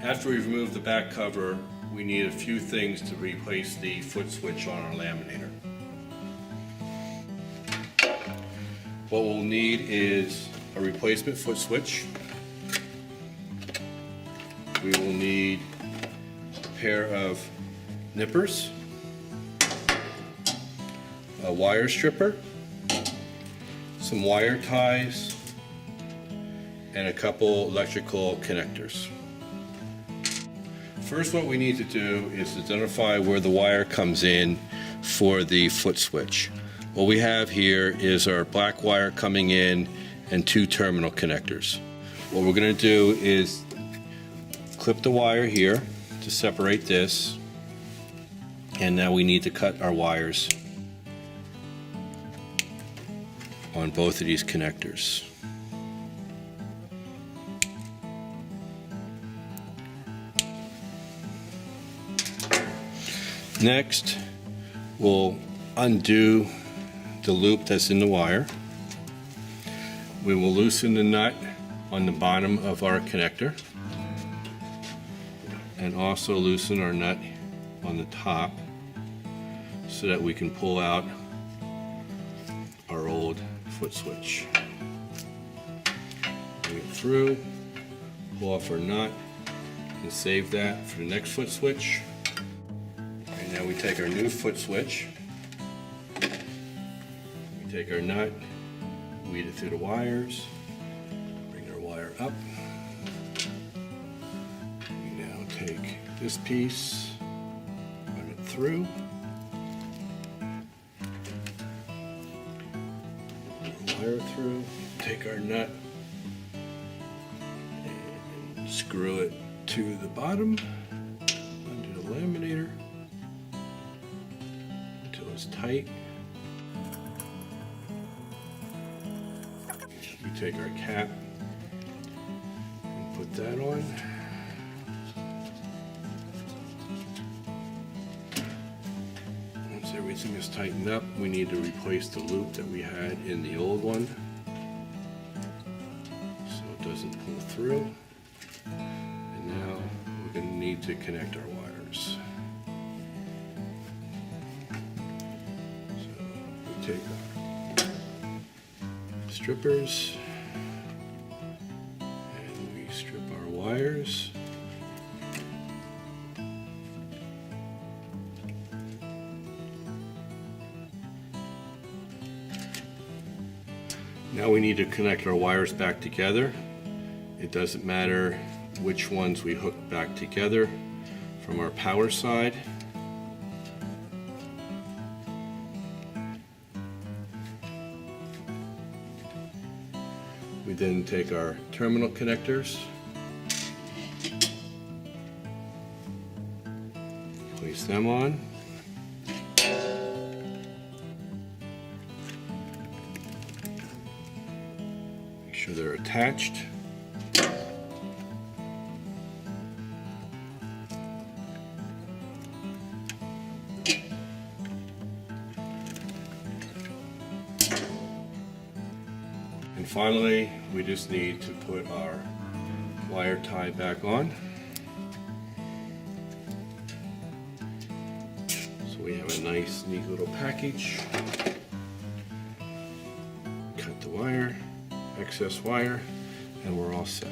After we've removed the back cover, we need a few things to replace the foot switch on our laminator. What we'll need is a replacement foot switch. We will need a pair of nippers, a wire stripper, some wire ties, and a couple electrical connectors. First, what we need to do is identify where the wire comes in for the foot switch. What we have here is our black wire coming in and two terminal connectors. What we're going to do is clip the wire here to separate this, and now we need to cut our wires on both of these connectors. Next, we'll undo the loop that's in the wire. We will loosen the nut on the bottom of our connector and also loosen our nut on the top so that we can pull out our old foot switch. Bring it through, pull off our nut, and save that for the next foot switch. And now we take our new foot switch, we take our nut, weed it through the wires, bring our wire up. We now take this piece, run it through, wire through, take our nut and screw it to the bottom, undo the laminator until it's tight. We take our cap and put that on. Once everything is tightened up, we need to replace the loop that we had in the old one so it doesn't pull through. And now we're going to need to connect our wires. So we take our strippers and we strip our wires. Now we need to connect our wires back together. It doesn't matter which ones we hook back together from our power side. We then take our terminal connectors, place them on. Make sure they're attached. And finally, we just need to put our wire tie back on. So we have a nice, neat little package. Cut the wire, excess wire, and we're all set.